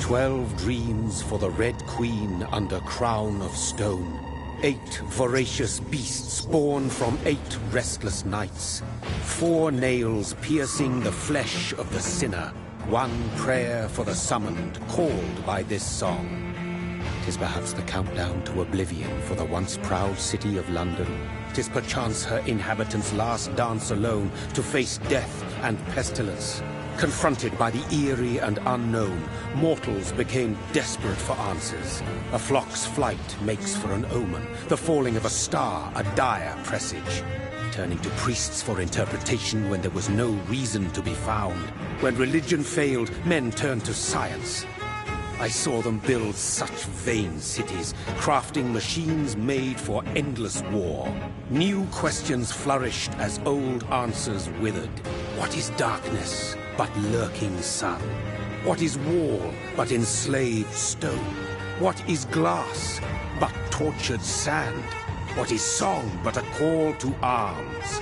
12 dreams for the Red Queen under crown of stone. 8 voracious beasts born from 8 restless nights. 4 nails piercing the flesh of the sinner. 1 prayer for the summoned, called by this song. 'Tis perhaps the countdown to oblivion for the once proud city of London. 'Tis perchance her inhabitants' last dance alone to face death and pestilence. Confronted by the eerie and unknown, mortals became desperate for answers. A flock's flight makes for an omen, the falling of a star a dire presage. Turning to priests for interpretation when there was no reason to be found. When religion failed, men turned to science. I saw them build such vain cities, crafting machines made for endless war. New questions flourished as old answers withered. What is darkness but lurking sun? What is wall but enslaved stone? What is glass but tortured sand? What is song but a call to arms?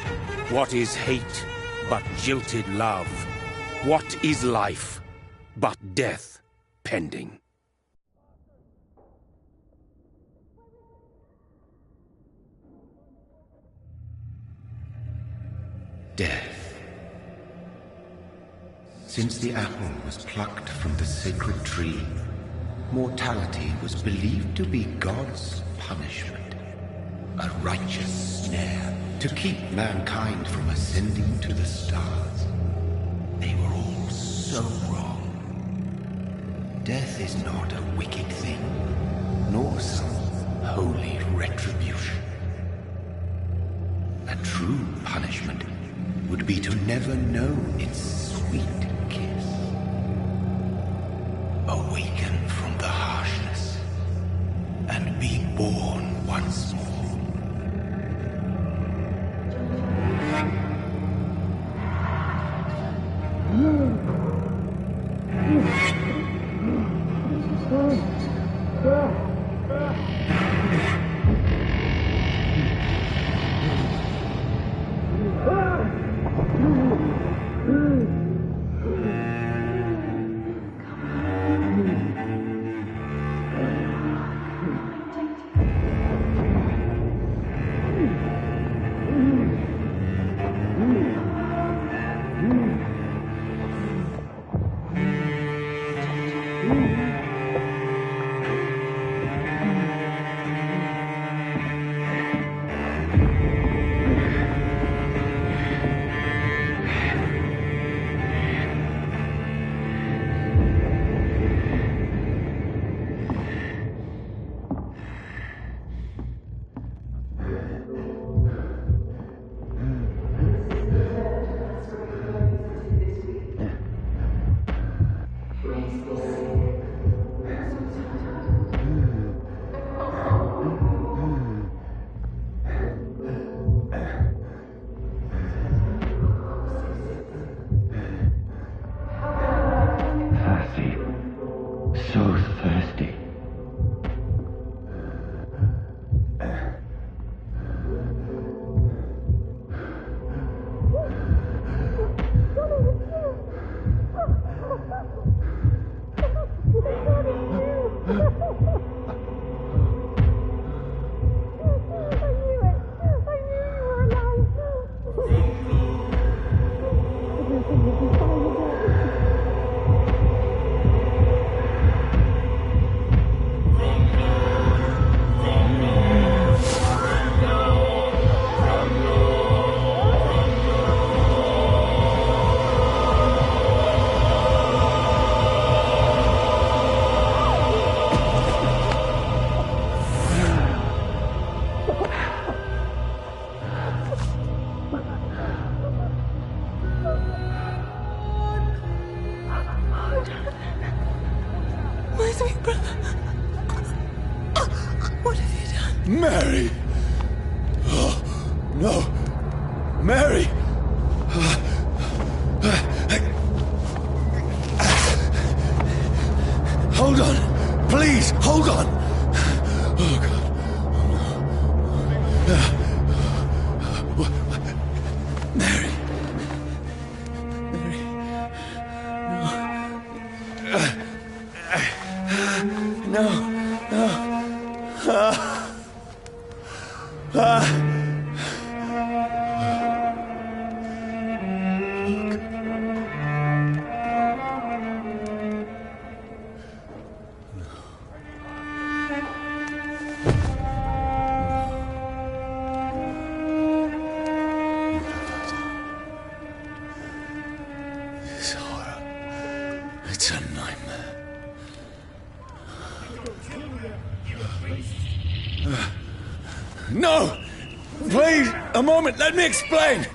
What is hate but jilted love? What is life but death pending? Death. Since the apple was plucked from the sacred tree, mortality was believed to be God's punishment. A righteous snare to keep mankind from ascending to the stars. They were all so wrong. Death is not a wicked thing, nor some holy retribution. A true punishment would be to never know its sweet kiss. Awaken from the harshness and be born once more. Mary! Oh, no! Mary! Hold on! Please, hold on! Oh, God. Mary! Mary! No. No! Please, a moment, let me explain!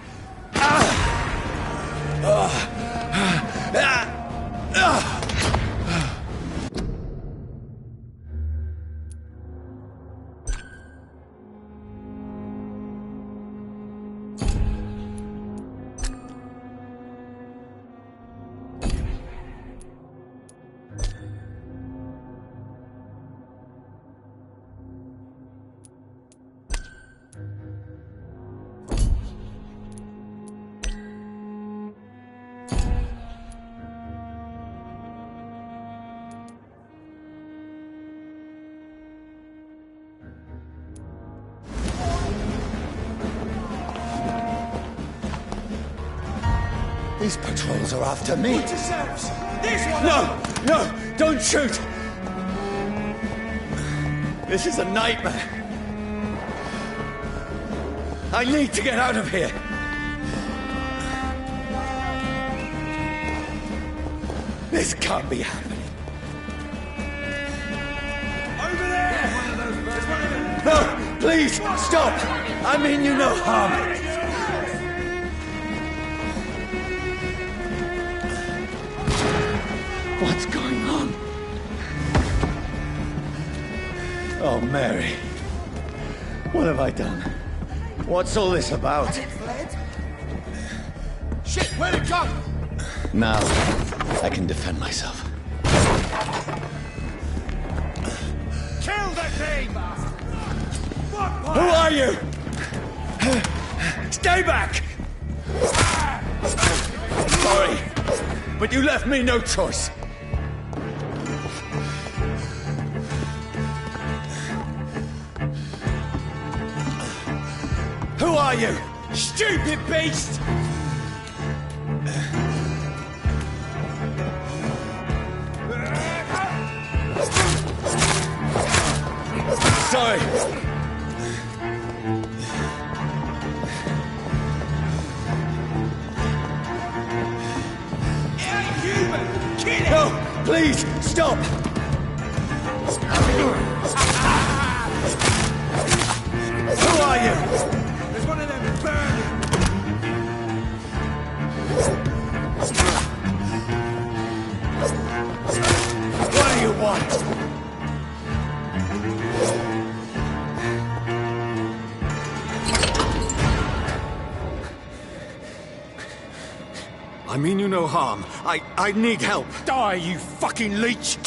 These patrols are after me. Watch yourselves! This one! No! No! Don't shoot! This is a nightmare. I need to get out of here. This can't be happening. Over there! There's one of them! No! Please! Stop! I mean you no harm. What's going on? Oh, Mary. What have I done? What's all this about? Shit, where'd it go? Now, I can defend myself. Kill that thing! Who are you? Stay back! Sorry, but you left me no choice. Who are you? Stupid beast! Sorry. It ain't human! Kill it! No, please, stop! Who are you? There's one of them burning! What do you want? I mean you no harm. I need help. Die, you fucking leech!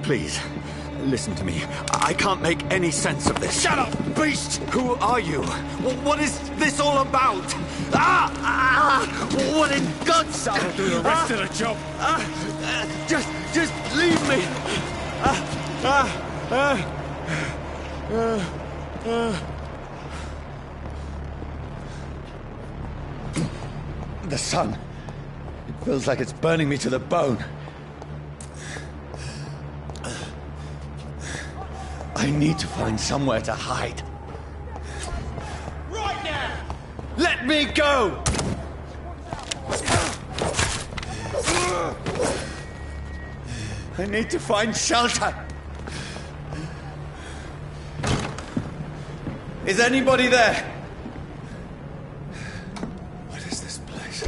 Please, listen to me. I can't make any sense of this. Shut up, beast! Who are you? What is this all about? What in God's name? I'll do the rest of the job. Just leave me. The sun. It feels like it's burning me to the bone. I need to find somewhere to hide. Right now! Let me go! I need to find shelter. Is anybody there? What is this place?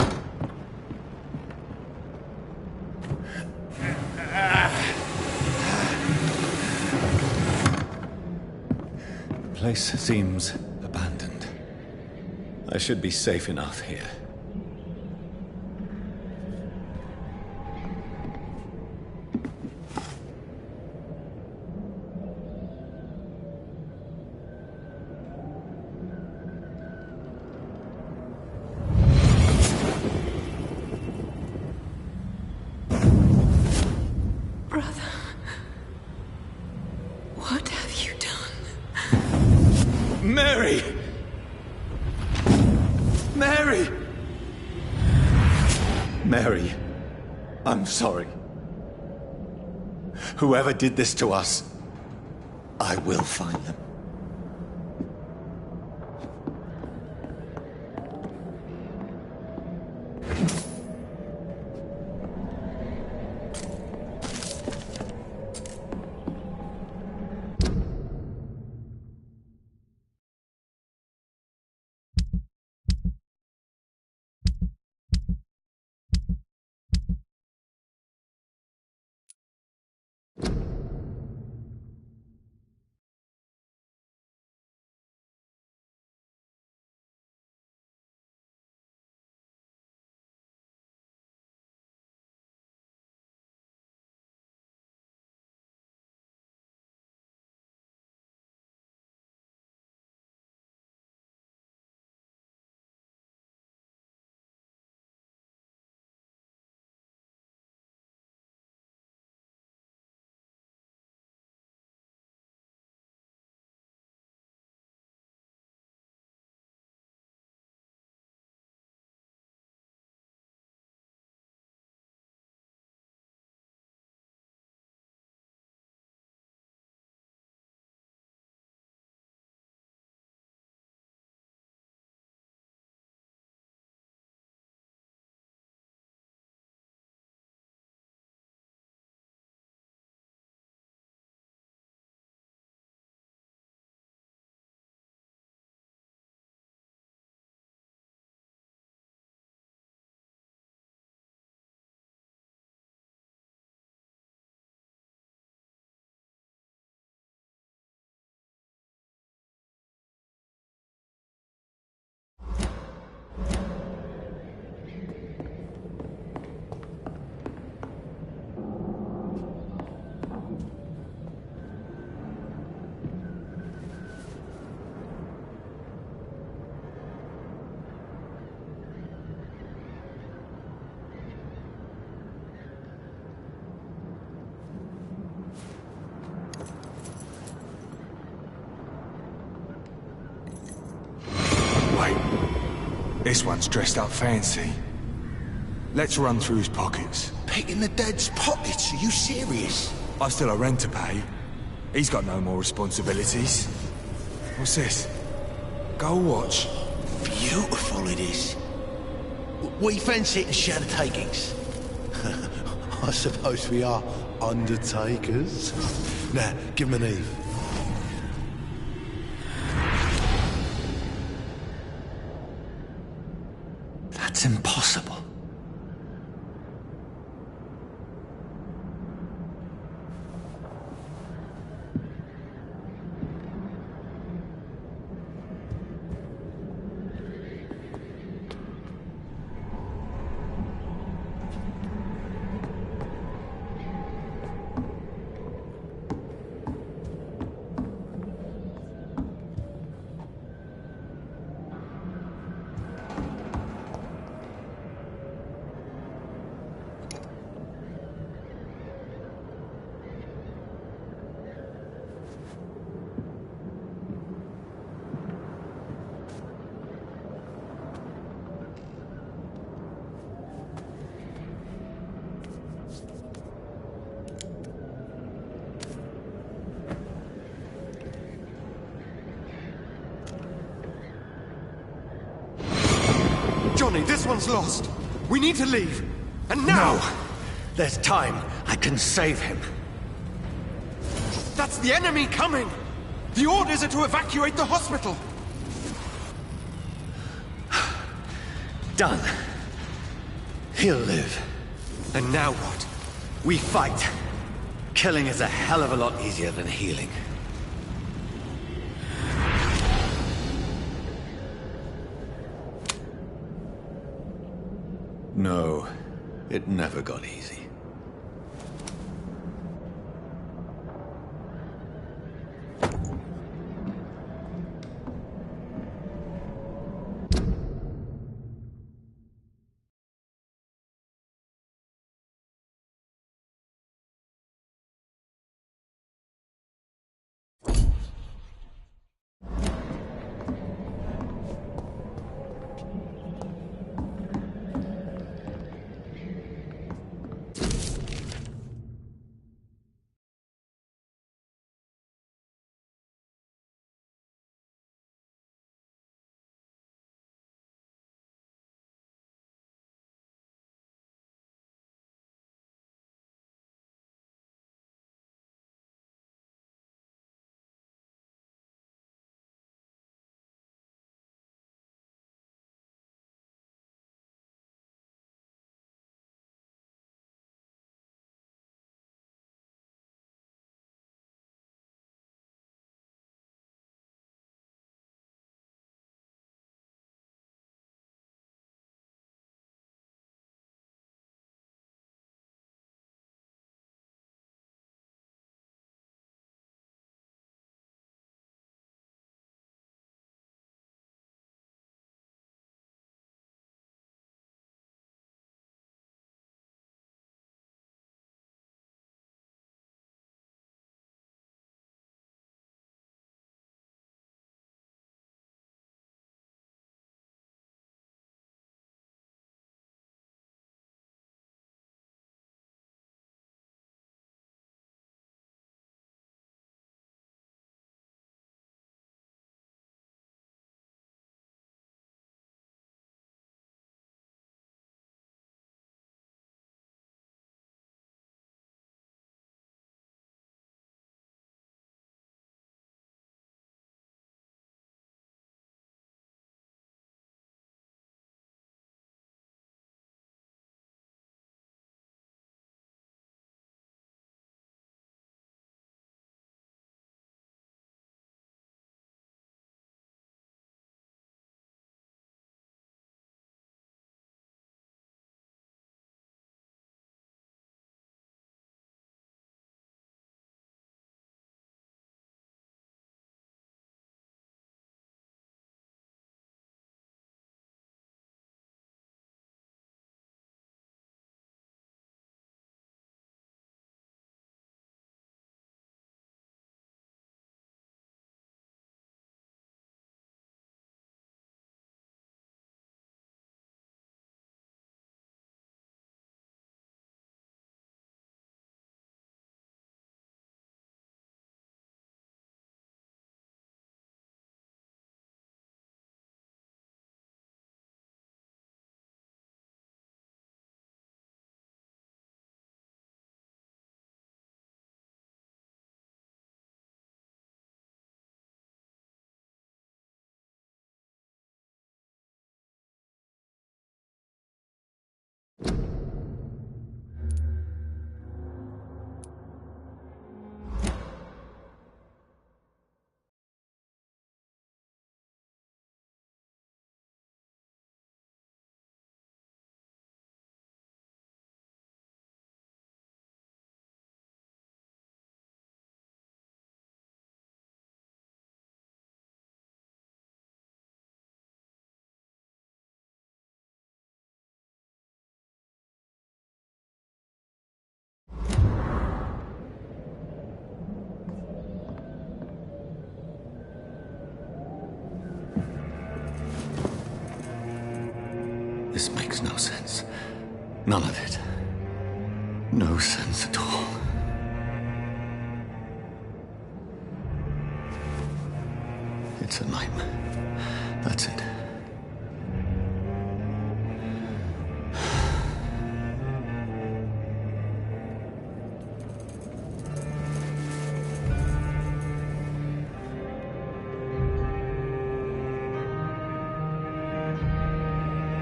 The place seems abandoned. I should be safe enough here. Brother, what have you done? Mary! Mary! Mary, I'm sorry. Whoever did this to us, I will find them. This one's dressed up fancy. Let's run through his pockets. Picking the dead's pockets? Are you serious? I've still a rent to pay. He's got no more responsibilities. What's this? Gold watch. Beautiful it is. We fence it and share the takings. I suppose we are undertakers. Now, give him an Eve. That's impossible. Johnny, this one's lost. We need to leave. And now! No! There's time. I can save him. That's the enemy coming! The orders are to evacuate the hospital! Done. He'll live. And now what? We fight. Killing is a hell of a lot easier than healing. No, it never got easy. makes no sense. None of it. No sense at all. It's a nightmare. That's it.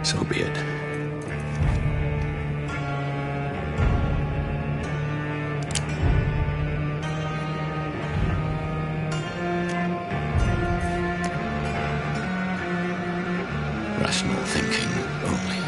So be it. Rational thinking only.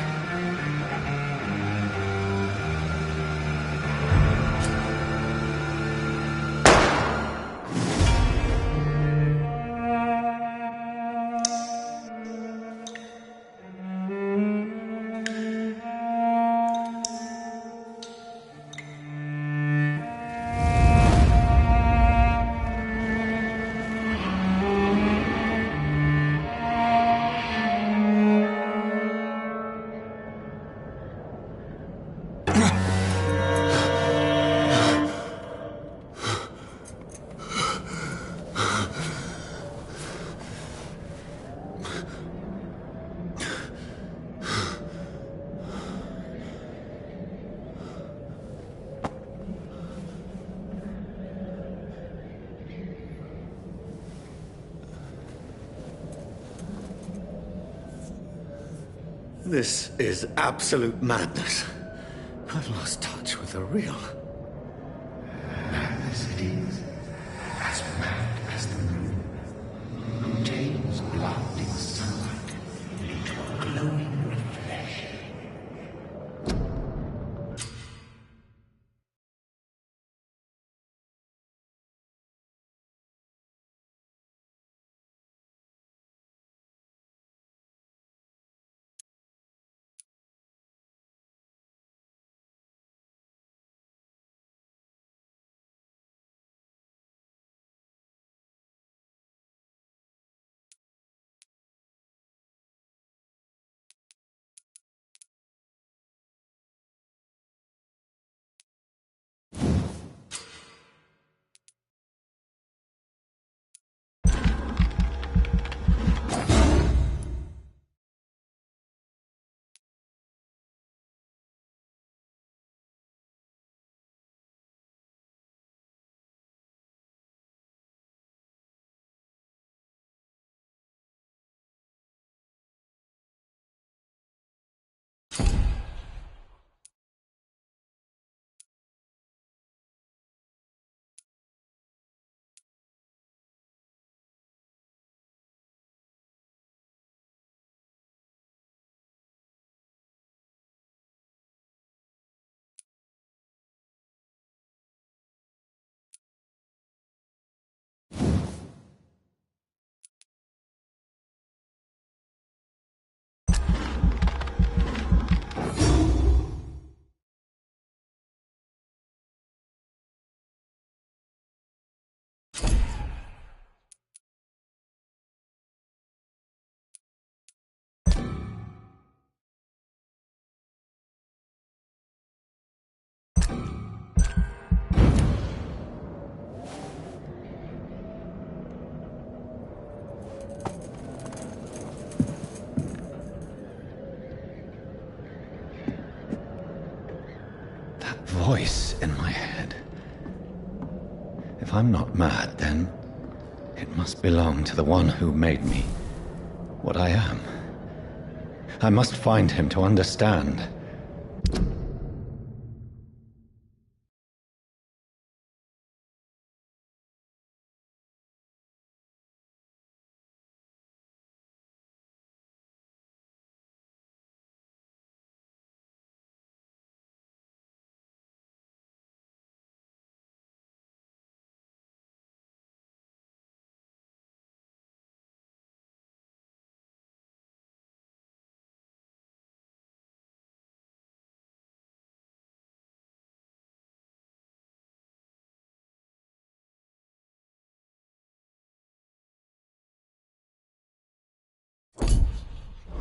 This is absolute madness. I've lost touch with the real. Madness it is, as mad as the moon, who tames blinding sunlight into a glowing reflection. Voice in my head. If I'm not mad, then it must belong to the one who made me what I am. I must find him to understand.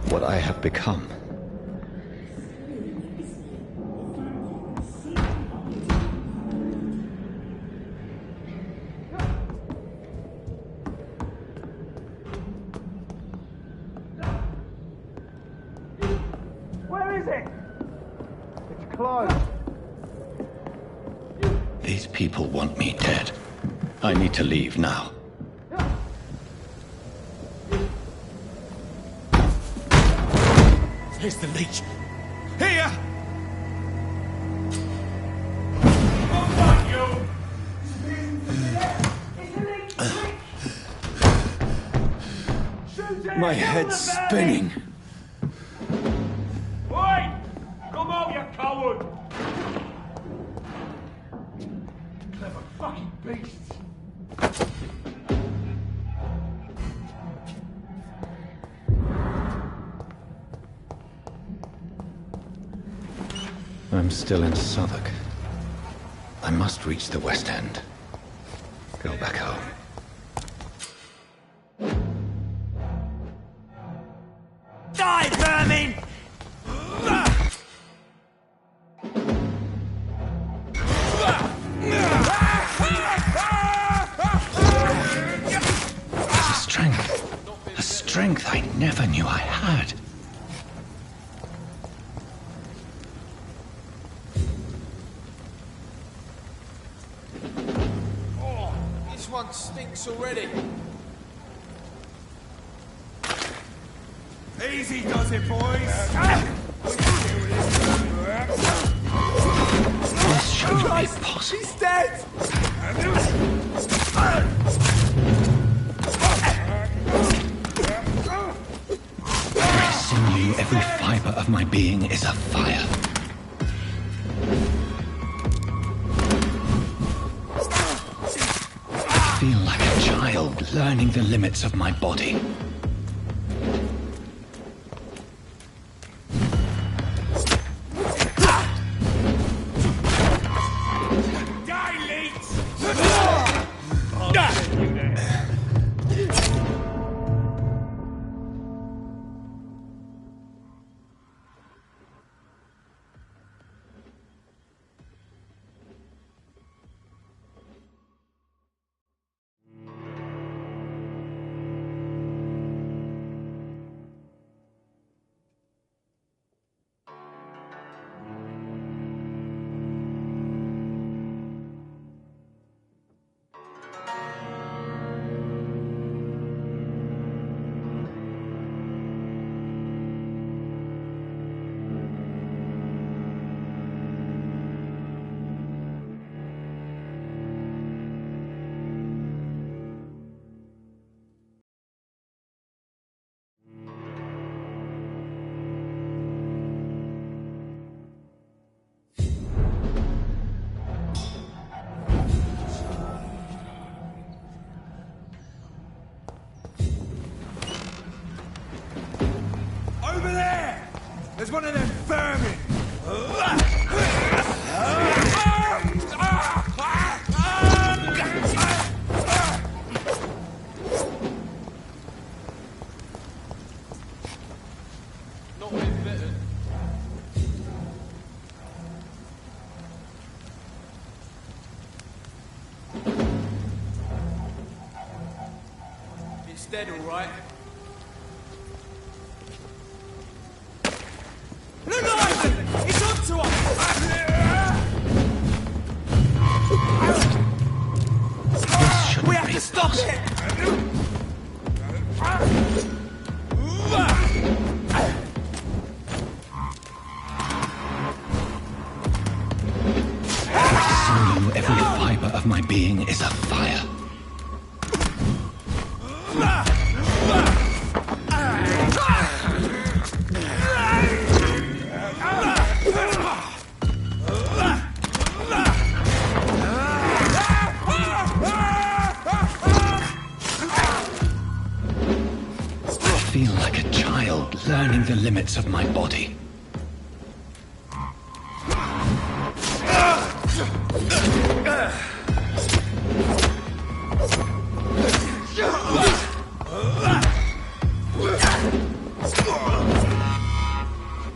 What I have become. is it? It's closed. These people want me dead. I need to leave now. Here's the leech. Here! My head's spinning. Oi! Come out, you coward! Clever fucking beasts! I'm still in Southwark. I must reach the West End. Go back home. Die, vermin! A strength I never knew I had. Oh, this one stinks already. Easy does it, boys. This shouldn't be possible. He's dead! Every sinew, every fiber of my being is afire. I feel like a child learning the limits of my body. Over there! There's one of them vermin! Not been bitten. It's dead, all right. Look at him! He's onto us! We have to stop it! Sinew, every fiber of my being is afire. I feel like a child learning the limits of my body.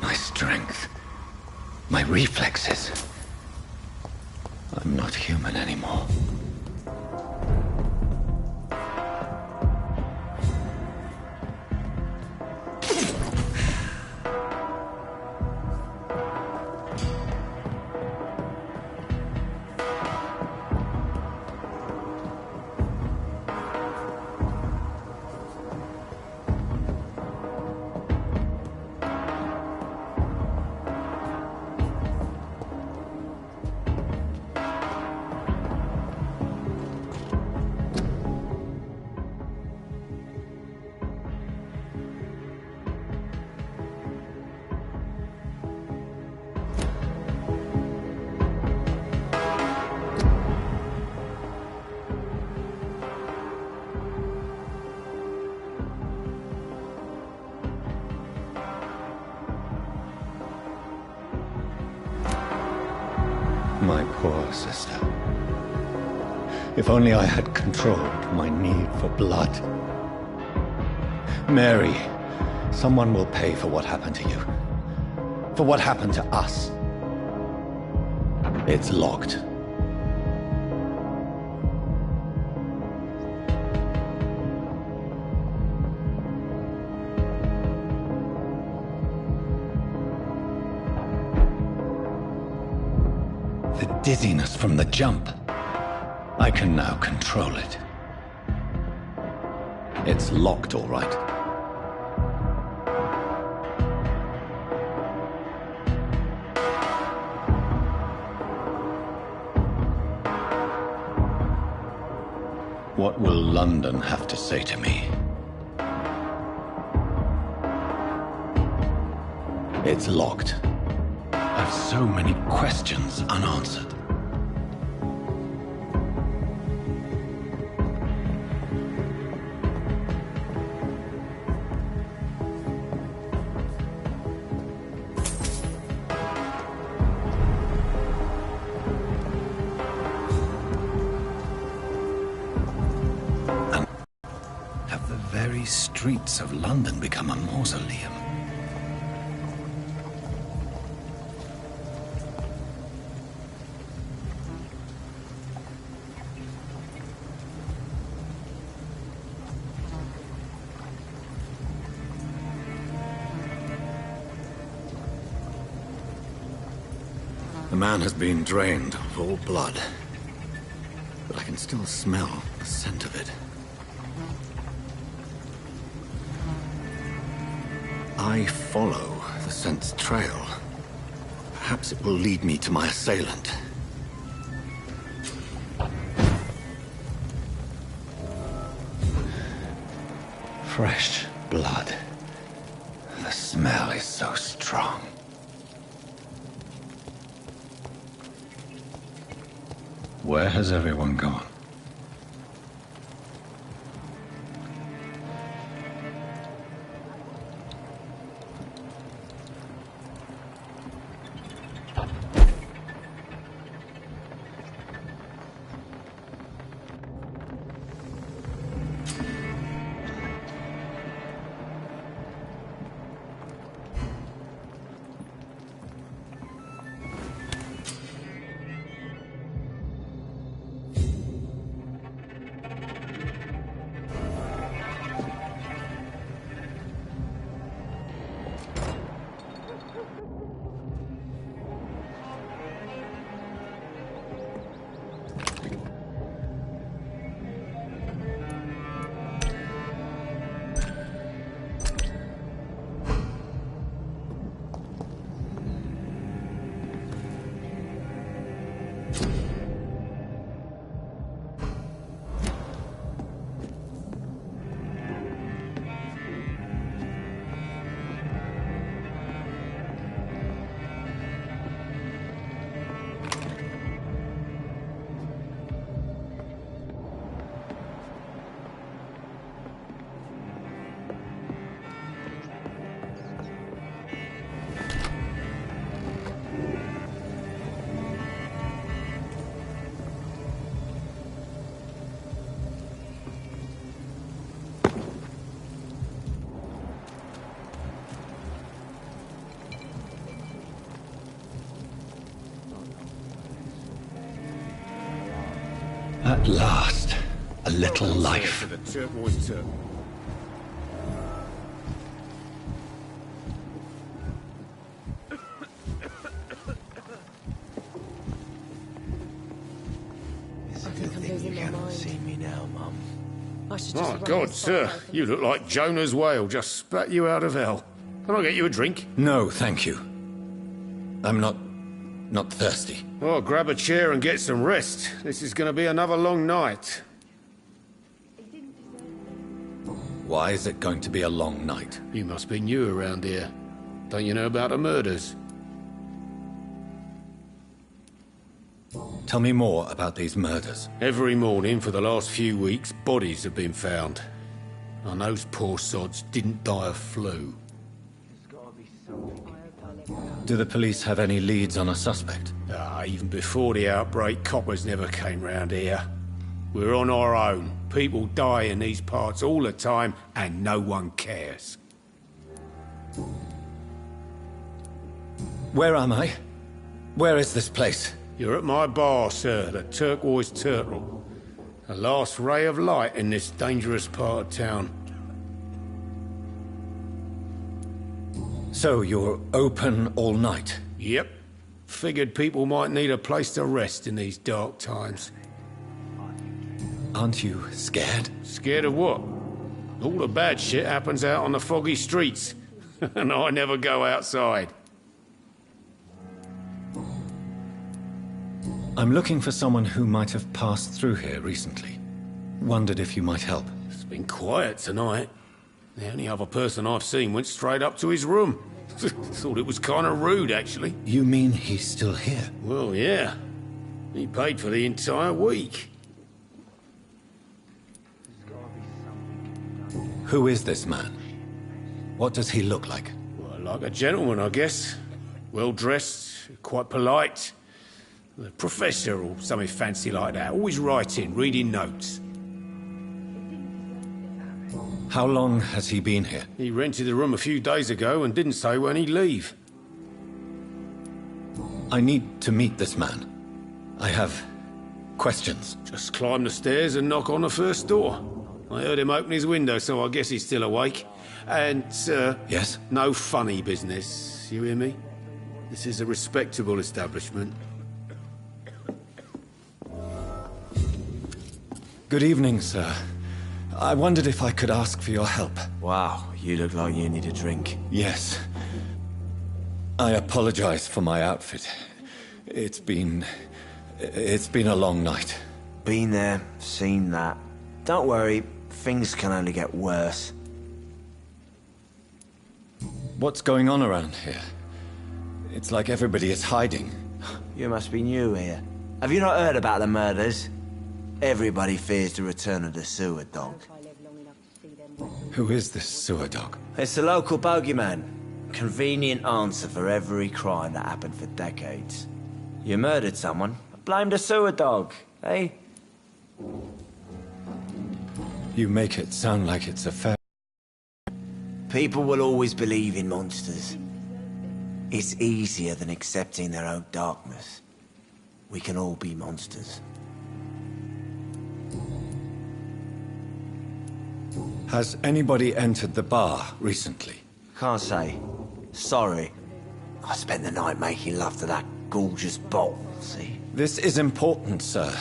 My strength, my reflexes. I'm not human anymore. My poor sister. If only I had controlled my need for blood. Mary, someone will pay for what happened to you. For what happened to us. It's locked. The dizziness from the jump. I can now control it. It's locked, all right. What will London have to say to me? It's locked. I've so many questions unanswered. And have the very streets of London become a mausoleum? The man has been drained of all blood, but I can still smell the scent of it. I follow the scent's trail. Perhaps it will lead me to my assailant. Fresh blood. The smell is so strong. Where has everyone gone? At last, a little life. It's a good thing you cannot see me now, Mum. My God, sir, you look like Jonah's whale just spat you out of hell. Can I get you a drink? No, thank you. I'm not thirsty. Well, grab a chair and get some rest. This is going to be another long night. Why is it going to be a long night? You must be new around here. Don't you know about the murders? Tell me more about these murders. Every morning for the last few weeks, bodies have been found. And those poor sods didn't die of flu. There's gotta be Do the police have any leads on a suspect? Even before the outbreak, coppers never came round here. We're on our own. People die in these parts all the time, and no one cares. Where am I? Where is this place? You're at my bar, sir, the Turquoise Turtle. The last ray of light in this dangerous part of town. So you're open all night? Yep. Figured people might need a place to rest in these dark times. Aren't you scared? Scared of what? All the bad shit happens out on the foggy streets. And I never go outside. I'm looking for someone who might have passed through here recently. Wondered if you might help. It's been quiet tonight. The only other person I've seen went straight up to his room. Thought it was kind of rude, actually. You mean he's still here? Well, yeah. He paid for the entire week. Who is this man? What does he look like? Well, like a gentleman, I guess. Well-dressed, quite polite. A professor or something fancy like that. Always writing, reading notes. How long has he been here? He rented the room a few days ago and didn't say when he'd leave. I need to meet this man. I have questions. Just climb the stairs and knock on the first door. I heard him open his window, so I guess he's still awake. And, Yes? no funny business, you hear me? This is a respectable establishment. Good evening, sir. I wondered if I could ask for your help. Wow, you look like you need a drink. Yes. I apologize for my outfit. It's been a long night. Been there, seen that. Don't worry, things can only get worse. What's going on around here? It's like everybody is hiding. You must be new here. Have you not heard about the murders? Everybody fears the return of the sewer dog. Who is this sewer dog? It's the local bogeyman. Convenient answer for every crime that happened for decades. You murdered someone, blame the sewer dog, eh? You make it sound like it's a fair... People will always believe in monsters. It's easier than accepting their own darkness. We can all be monsters. Has anybody entered the bar recently? Can't say. Sorry. I spent the night making love to that gorgeous bottle, see? This is important, sir.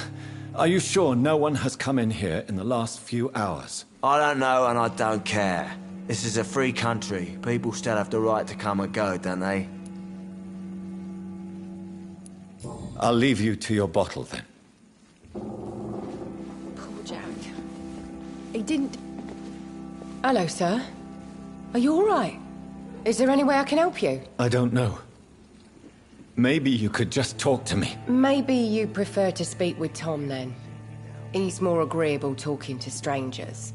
Are you sure no one has come in here in the last few hours? I don't know and I don't care. This is a free country. People still have the right to come and go, don't they? I'll leave you to your bottle, then. Poor Jack. He didn't... Hello, sir. Are you all right? Is there any way I can help you? I don't know. Maybe you could just talk to me. Maybe you prefer to speak with Tom, then. He's more agreeable talking to strangers.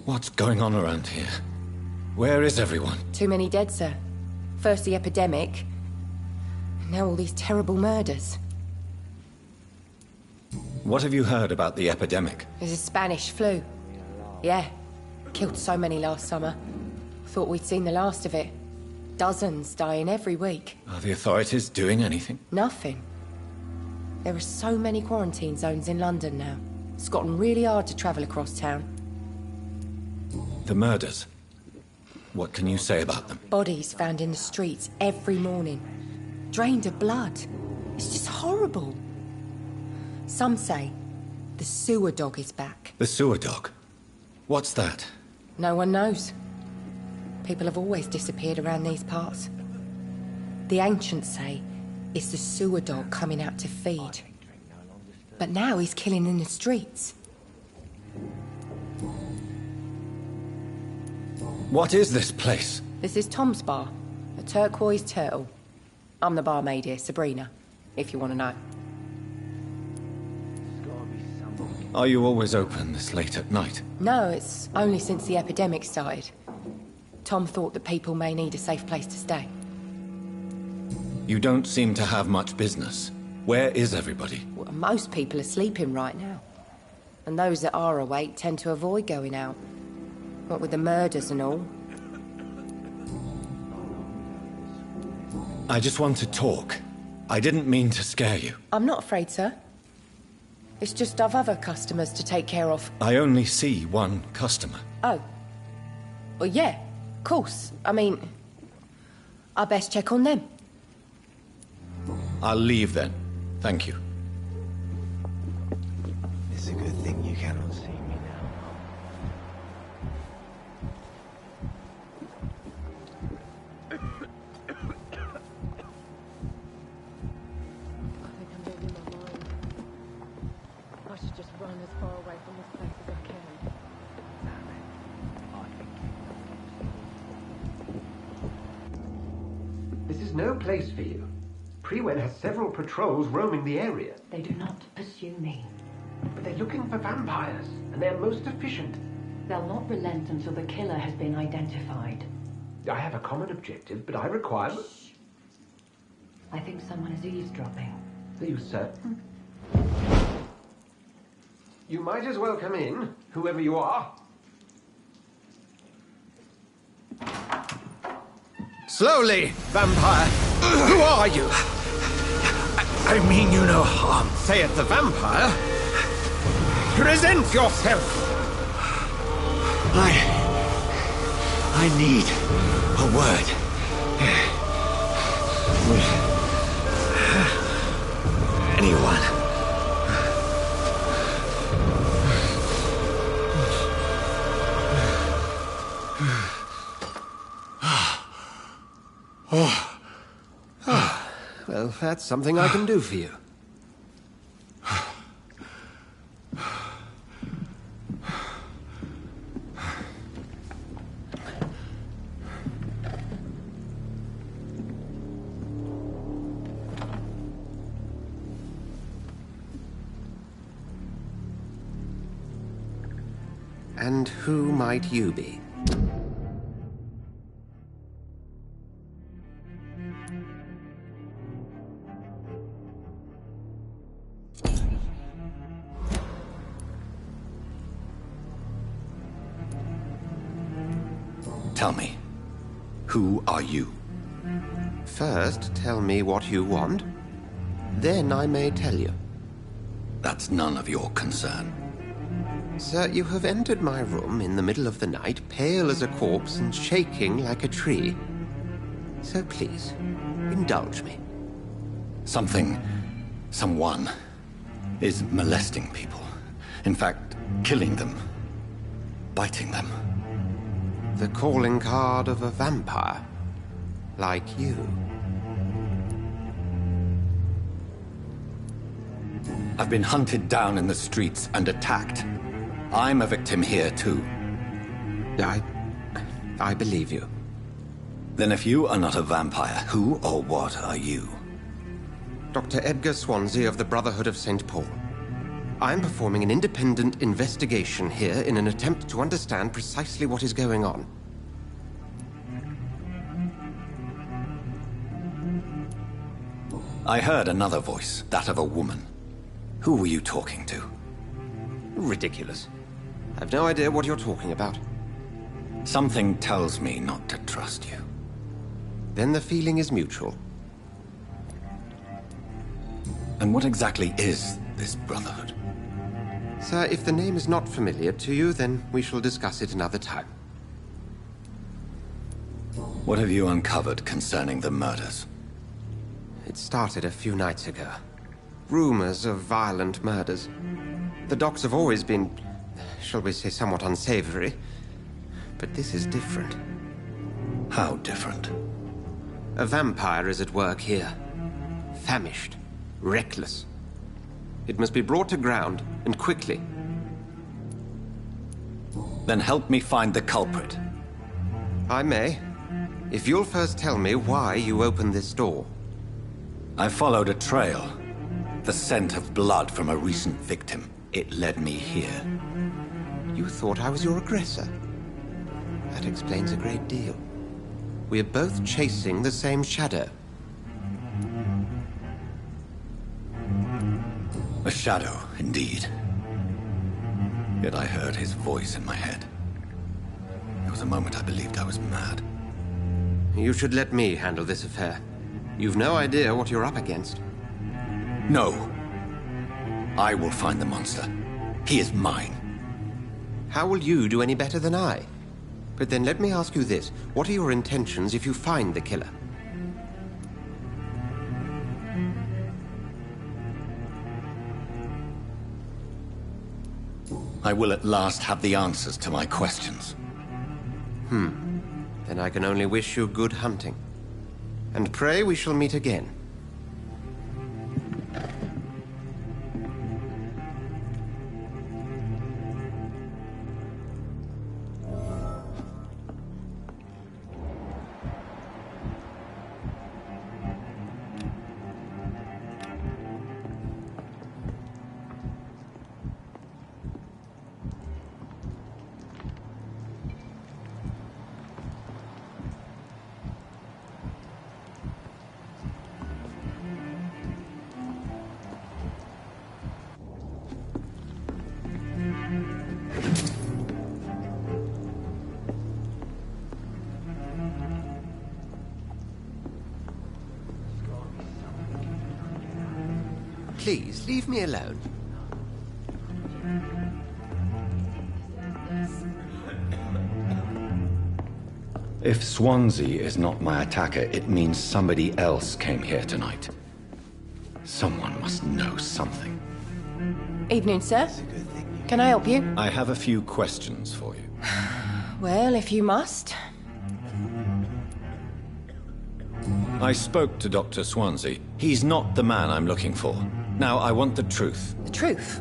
What's going on around here? Where is everyone? Too many dead, sir. First the epidemic, now all these terrible murders. What have you heard about the epidemic? There's a Spanish flu. Yeah, killed so many last summer. Thought we'd seen the last of it. Dozens dying every week. Are the authorities doing anything? Nothing. There are so many quarantine zones in London now. It's gotten really hard to travel across town. The murders. What can you say about them? Bodies found in the streets every morning. Drained of blood. It's just horrible. Some say the sewer dog is back. The sewer dog? What's that? No one knows. People have always disappeared around these parts. The ancients say it's the sewer dog coming out to feed. But now he's killing in the streets. What is this place? This is Tom's bar, a Turquoise Turtle. I'm the barmaid here, Sabrina, if you want to know. Are you always open this late at night? No, it's only since the epidemic started. Tom thought that people may need a safe place to stay. You don't seem to have much business. Where is everybody? Well, most people are sleeping right now. And those that are awake tend to avoid going out. What with the murders and all. I just want to talk. I didn't mean to scare you. I'm not afraid, sir. It's just I've other customers to take care of. I only see one customer. Oh. Well, yeah, of course. I mean, I best check on them. I'll leave then. Thank you. It's a good thing you cannot see me now. I think I'm losing my mind. I should just run as far away from this place as I can. This is no place for you. Prewen has several patrols roaming the area. They do not pursue me. But they're looking for vampires, and they're most efficient. They'll not relent until the killer has been identified. I have a common objective, but I require... I think someone is eavesdropping. Are you certain? You might as well come in, whoever you are. Slowly, vampire! Who are you? I mean you no harm. Saith the vampire. Present yourself! I need a word. Anyone. Well, that's something I can do for you. And who might you be? Tell me, who are you? First, tell me what you want. Then I may tell you. That's none of your concern. Sir, you have entered my room in the middle of the night, pale as a corpse and shaking like a tree. So please, indulge me. Someone is molesting people. In fact, killing them. Biting them. The calling card of a vampire. Like you. I've been hunted down in the streets and attacked. I'm a victim here, too. I believe you. Then if you are not a vampire, who or what are you? Dr. Edgar Swansea of the Brotherhood of St. Paul. I'm performing an independent investigation here in an attempt to understand precisely what is going on. I heard another voice, that of a woman. Who were you talking to? Ridiculous. I've no idea what you're talking about. Something tells me not to trust you. Then the feeling is mutual. And what exactly is this Brotherhood? Sir, if the name is not familiar to you, then we shall discuss it another time. What have you uncovered concerning the murders? It started a few nights ago. Rumors of violent murders. The docks have always been, shall we say, somewhat unsavory. But this is different. How different? A vampire is at work here. Famished. Reckless. It must be brought to ground, and quickly. Then help me find the culprit. I may. If you'll first tell me why you opened this door. I followed a trail. The scent of blood from a recent victim. It led me here. You thought I was your aggressor. That explains a great deal. We are both chasing the same shadow. A shadow, indeed. Yet I heard his voice in my head. There was a moment I believed I was mad. You should let me handle this affair. You've no idea what you're up against. No. I will find the monster. He is mine. How will you do any better than I? But then let me ask you this. What are your intentions if you find the killer? I will at last have the answers to my questions. Then I can only wish you good hunting. And pray we shall meet again. Please, leave me alone. If Swansea is not my attacker, it means somebody else came here tonight. Someone must know something. Evening, sir. Can I help you? I have a few questions for you. Well, if you must. I spoke to Dr. Swansea. He's not the man I'm looking for. Now, I want the truth. The truth?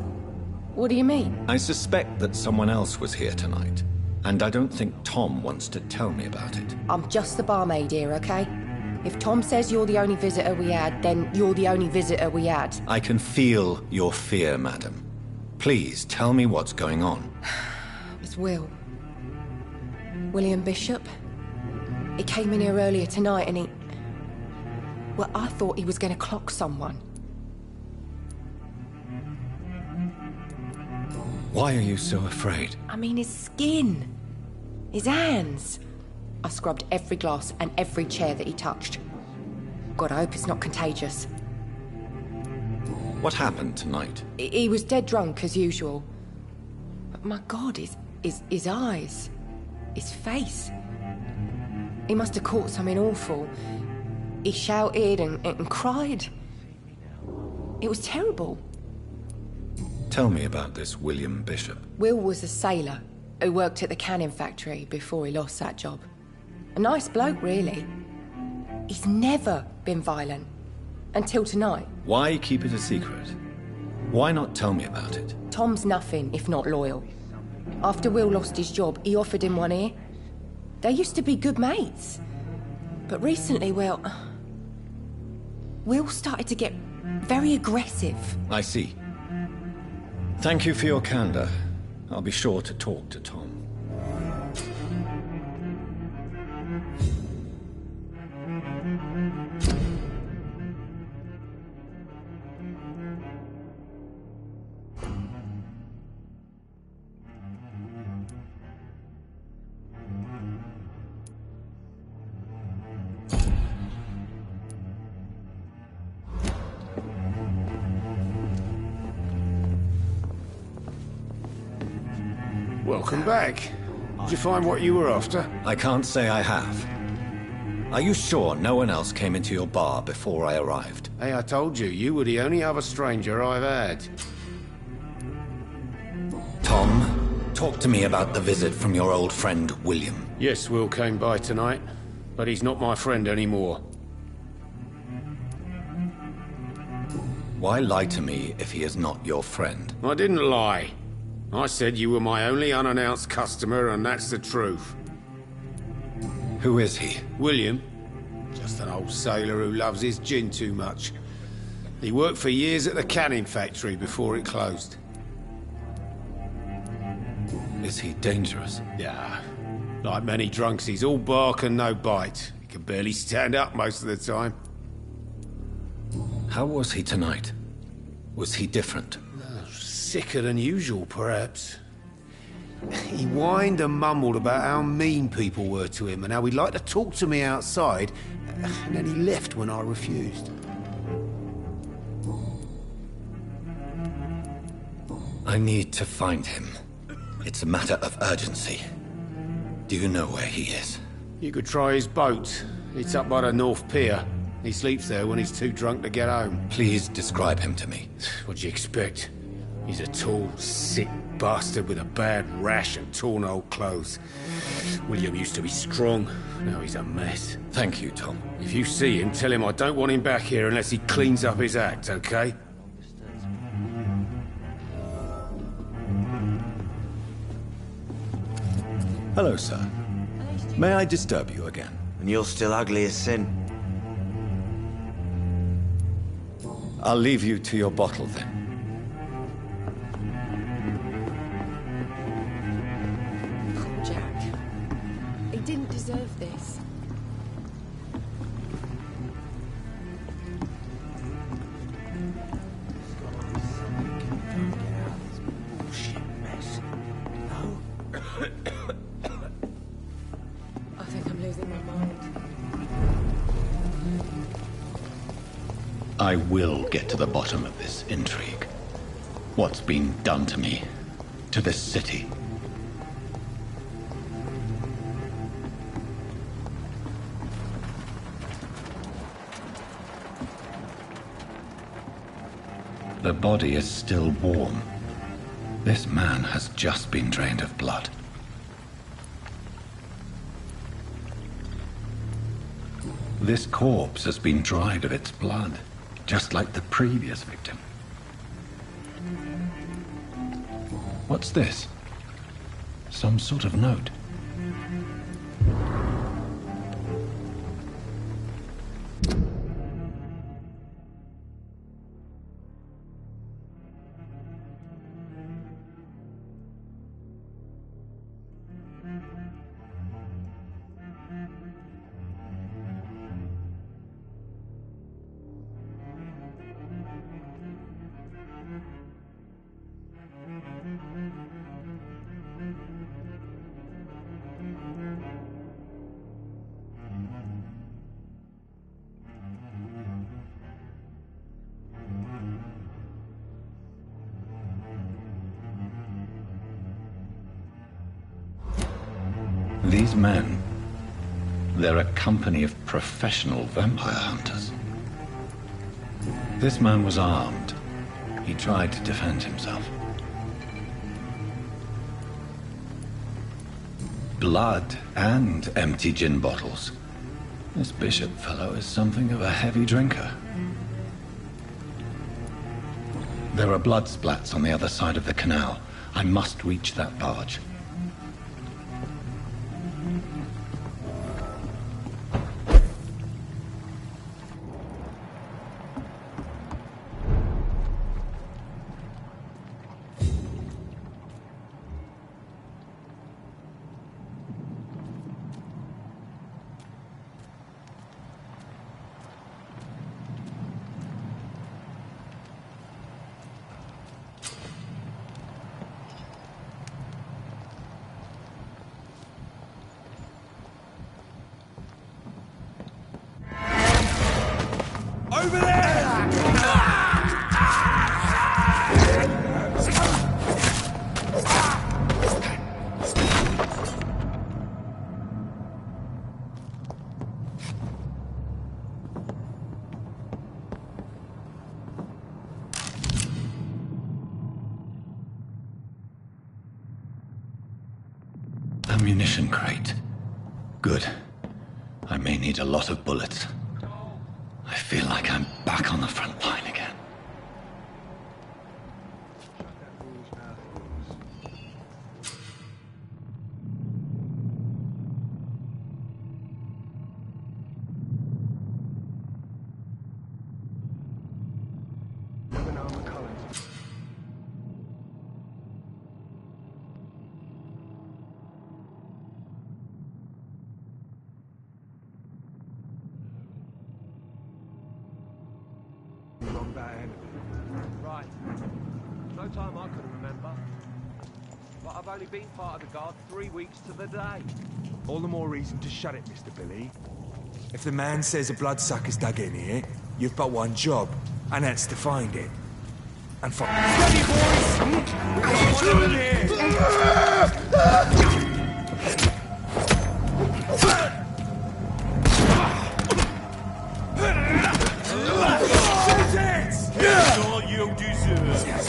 What do you mean? I suspect that someone else was here tonight, and I don't think Tom wants to tell me about it. I'm just the barmaid here, okay? If Tom says you're the only visitor we had, then you're the only visitor we had. I can feel your fear, madam. Please, tell me what's going on. It's Will. William Bishop. He came in here earlier tonight and he... Well, I thought he was going to clock someone. Why are you so afraid? I mean, his skin. His hands. I scrubbed every glass and every chair that he touched. God, I hope it's not contagious. What happened tonight? He was dead drunk, as usual. But my God, his eyes. His face. He must have caught something awful. He shouted and cried. It was terrible. Tell me about this William Bishop. Will was a sailor who worked at the canning factory before he lost that job. A nice bloke, really. He's never been violent. Until tonight. Why keep it a secret? Why not tell me about it? Tom's nothing if not loyal. After Will lost his job, he offered him one ear. They used to be good mates. But recently, well... Will started to get very aggressive. I see. Thank you for your candor. I'll be sure to talk to Tom. Welcome back. Did you find what you were after? I can't say I have. Are you sure no one else came into your bar before I arrived? Hey, I told you, you were the only other stranger I've had. Tom, talk to me about the visit from your old friend, William. Yes, Will came by tonight, but he's not my friend anymore. Why lie to me if he is not your friend? I didn't lie. I said you were my only unannounced customer, and that's the truth. Who is he? William. Just an old sailor who loves his gin too much. He worked for years at the canning factory before it closed. Is he dangerous? Yeah. Like many drunks, he's all bark and no bite. He can barely stand up most of the time. How was he tonight? Was he different? Sicker than usual, perhaps. He whined and mumbled about how mean people were to him and how he'd like to talk to me outside, and then he left when I refused. I need to find him. It's a matter of urgency. Do you know where he is? You could try his boat. It's up by the North Pier. He sleeps there when he's too drunk to get home. Please describe him to me. What do you expect? He's a tall, sick bastard with a bad rash and torn old clothes. William used to be strong. Now he's a mess. Thank you, Tom. If you see him, tell him I don't want him back here unless he cleans up his act, okay? Hello, sir. May I disturb you again? And you're still ugly as sin. I'll leave you to your bottle, then. Poor Jack. He didn't deserve this. I think I'm losing my mind. I will get to the bottom of this intrigue. What's been done to me, to this city. The body is still warm. This man has just been drained of blood. This corpse has been dried of its blood, just like the previous victim. What's this? Some sort of note. These men, they're a company of professional vampire hunters. This man was armed. He tried to defend himself. Blood and empty gin bottles. This Bishop fellow is something of a heavy drinker. There are blood splats on the other side of the canal. I must reach that barge. Over there! Ammunition crate. Good. I may need a lot of bullets. I feel like I'm back on the front line again. about anything. Right. No time I can remember. But I've only been part of the guard 3 weeks to the day. All the more reason to shut it, Mr. Billy. If the man says a bloodsucker's dug in here, you've but one job, and that's to find it. And find it. Steady, boys! We've got one in here! Shoot it! That's all you deserve.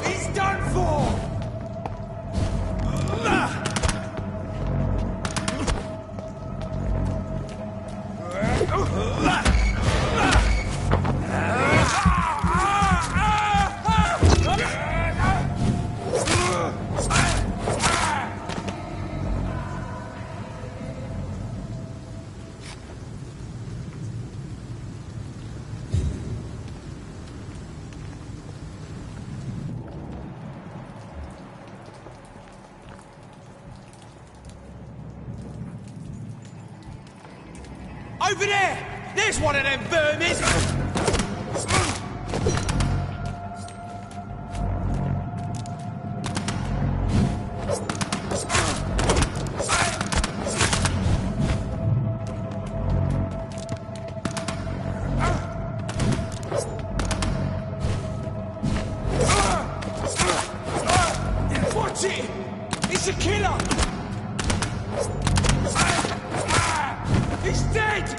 He's done for! Over there! There's one of them vermin! Watch it! It's a killer! He's dead!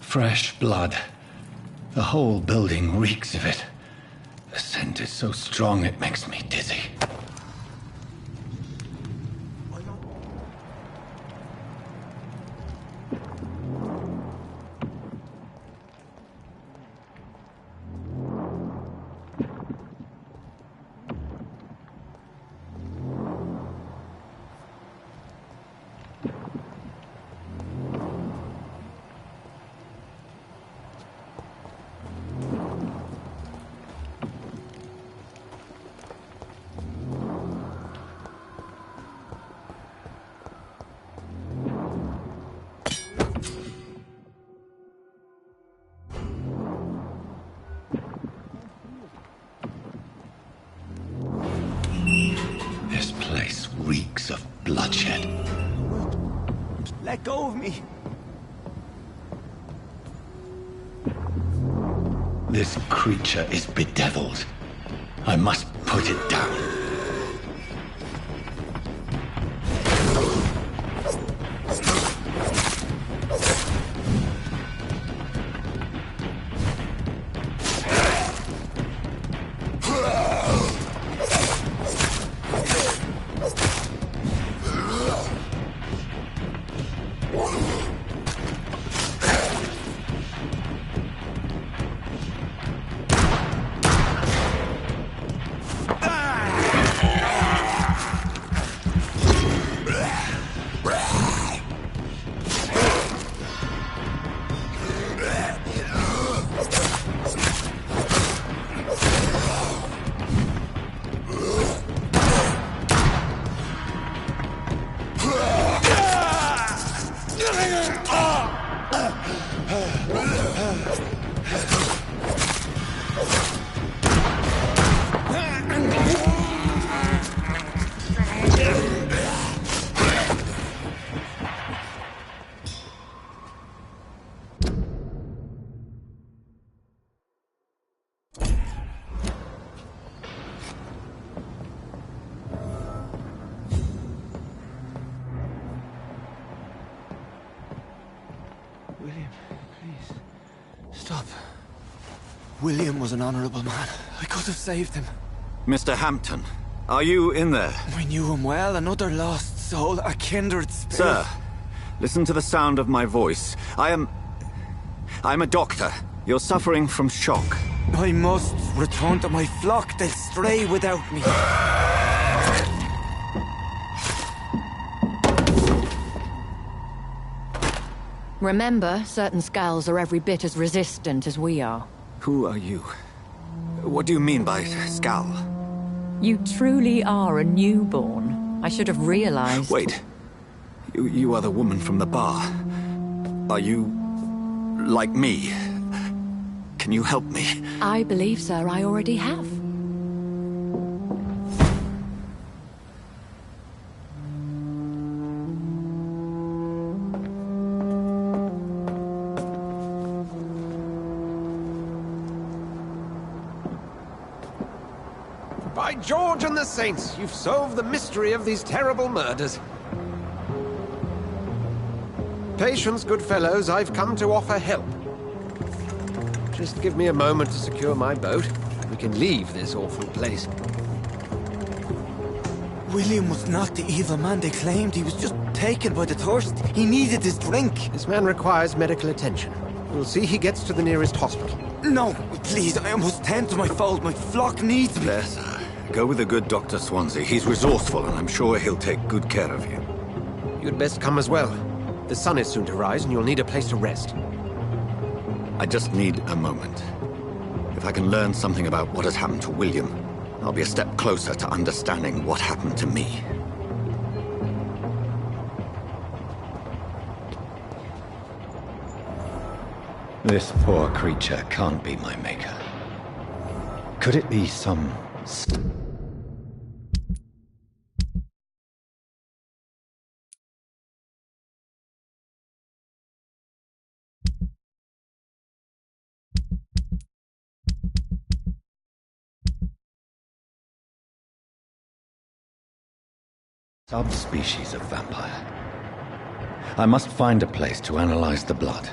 Fresh blood. The whole building reeks of it. The scent is so strong it makes me dizzy. go of me. This creature is bedeviled. I must put it down. William, please. Stop. William was an honorable man. I could have saved him. Mr. Hampton, are you in there? I knew him well, another lost soul, a kindred spirit. Sir, listen to the sound of my voice. I'm a doctor. You're suffering from shock. I must return to my flock. They'll stray without me. Remember, certain skulls are every bit as resistant as we are. Who are you? What do you mean by skull? You truly are a newborn. I should have realized. Wait. You are the woman from the bar. Are you like me? Can you help me? I believe, sir, I already have. By George and the Saints, you've solved the mystery of these terrible murders. Patience, good fellows, I've come to offer help. Just give me a moment to secure my boat. We can leave this awful place. William was not the evil man they claimed. He was just taken by the thirst. He needed his drink. This man requires medical attention. We'll see he gets to the nearest hospital. No, please, I must tend to my fold. My flock needs me. There, sir. Go with the good Dr. Swansea. He's resourceful, and I'm sure he'll take good care of you. You'd best come as well. The sun is soon to rise, and you'll need a place to rest. I just need a moment. If I can learn something about what has happened to William, I'll be a step closer to understanding what happened to me. This poor creature can't be my maker. Could it be some... subspecies of vampire? I must find a place to analyze the blood.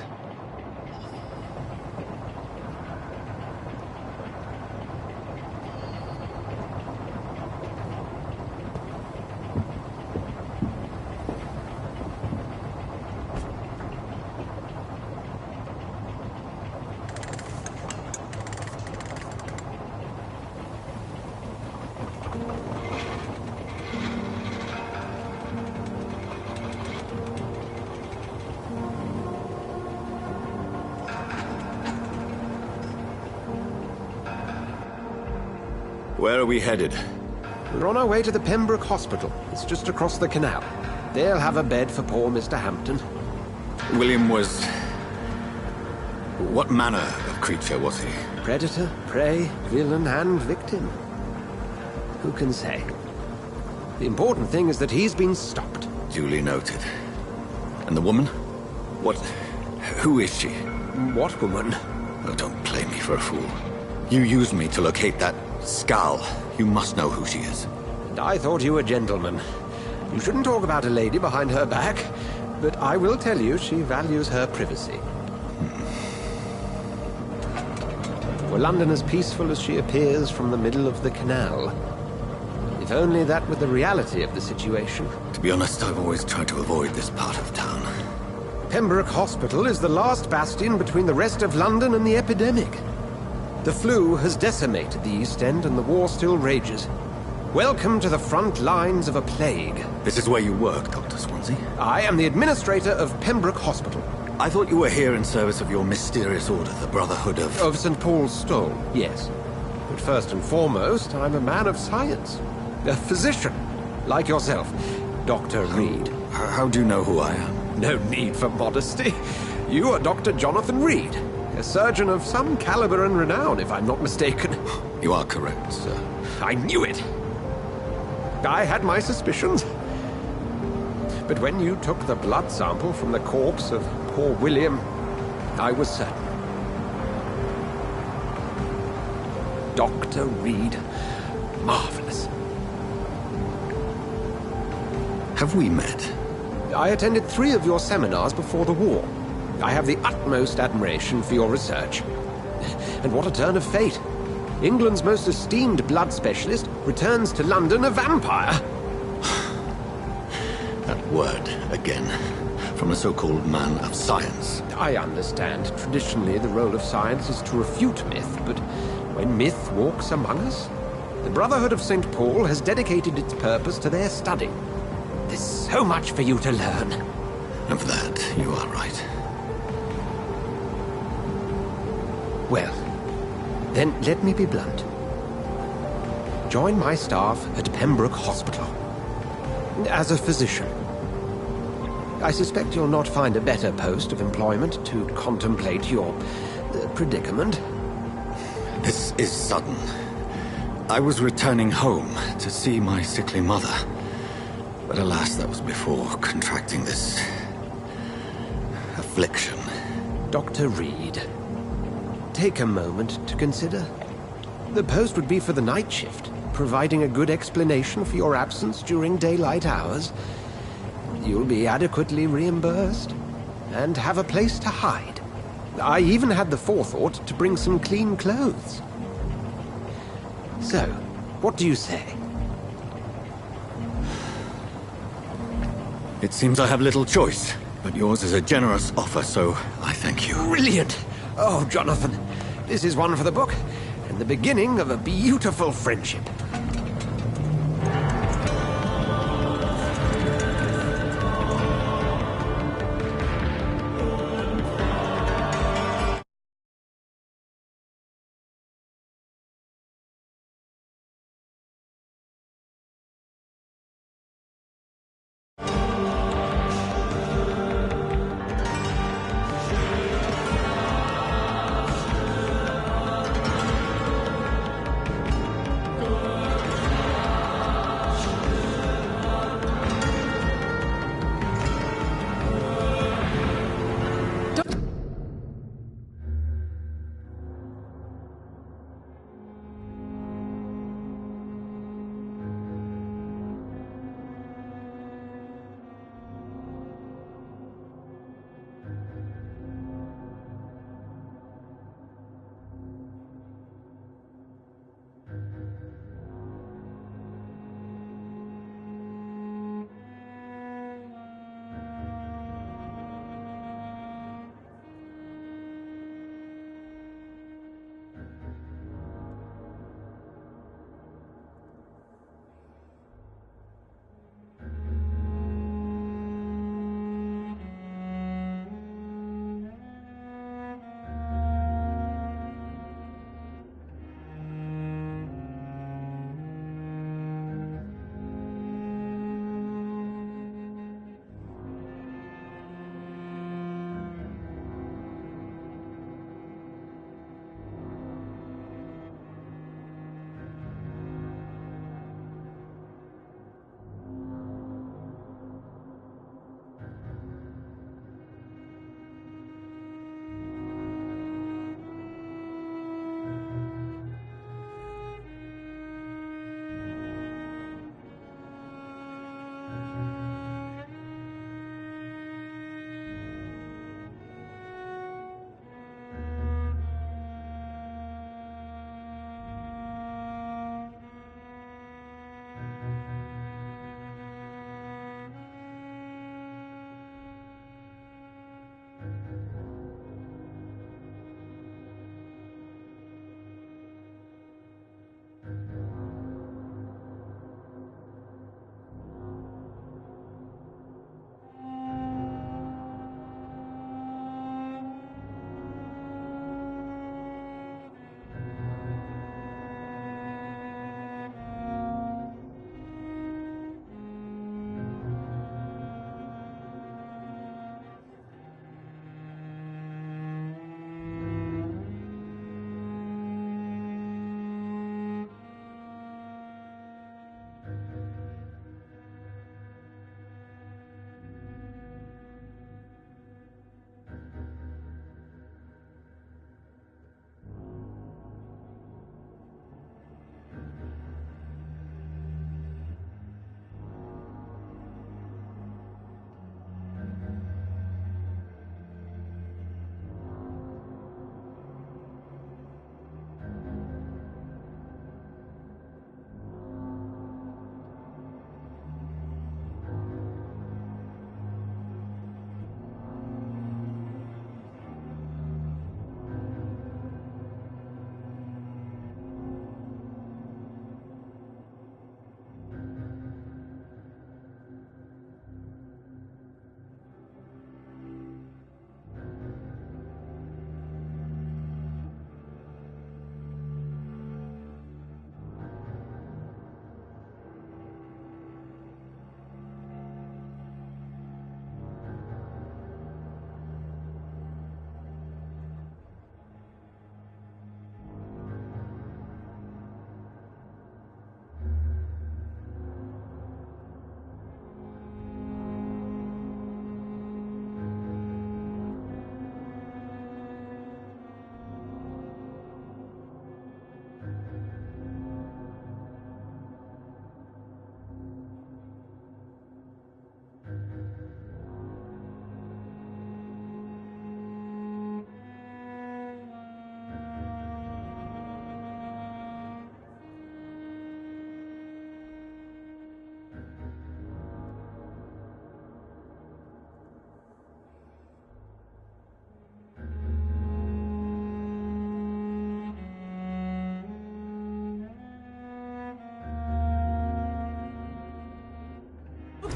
Where are we headed? We're on our way to the Pembroke Hospital. It's just across the canal. They'll have a bed for poor Mr. Hampton. William was... what manner of creature was he? Predator, prey, villain, and victim. Who can say? The important thing is that he's been stopped. Duly noted. And the woman? Who is she? What woman? Oh, don't play me for a fool. You used me to locate that skull. You must know who she is. And I thought you a gentleman. You shouldn't talk about a lady behind her back, but I will tell you she values her privacy. Were London as peaceful as she appears from the middle of the canal? If only that were the reality of the situation. To be honest, I've always tried to avoid this part of town. Pembroke Hospital is the last bastion between the rest of London and the epidemic. The flu has decimated the East End and the war still rages. Welcome to the front lines of a plague. This is where you work, Dr. Swansea? I am the administrator of Pembroke Hospital. I thought you were here in service of your mysterious order, the Brotherhood of... Of St. Paul's Stole, yes. But first and foremost, I'm a man of science. A physician, like yourself, Dr. Reed. How do you know who I am? No need for modesty. You are Dr. Jonathan Reed, a surgeon of some caliber and renown, if I'm not mistaken. You are correct, sir. I knew it. I had my suspicions. But when you took the blood sample from the corpse of poor William, I was certain. Dr. Reed. Marvelous. Have we met? I attended 3 of your seminars before the war. I have the utmost admiration for your research. And what a turn of fate. England's most esteemed blood specialist returns to London a vampire. That word, again. From a so-called man of science. I understand. Traditionally, the role of science is to refute myth, but when myth walks among us, the Brotherhood of St. Paul has dedicated its purpose to their study. There's so much for you to learn. Of that, you are right. Well, then let me be blunt. Join my staff at Pembroke Hospital. As a physician. I suspect you'll not find a better post of employment to contemplate your predicament. This is sudden. I was returning home to see my sickly mother. But alas, that was before contracting this... affliction. Dr. Reed, take a moment to consider. The post would be for the night shift, providing a good explanation for your absence during daylight hours. You'll be adequately reimbursed, and have a place to hide. I even had the forethought to bring some clean clothes. So, what do you say? It seems I have little choice, but yours is a generous offer, so I thank you. Brilliant! Oh, Jonathan, this is one for the book, and the beginning of a beautiful friendship.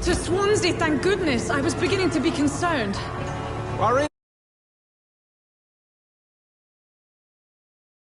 To Swansea, thank goodness. I was beginning to be concerned. Worry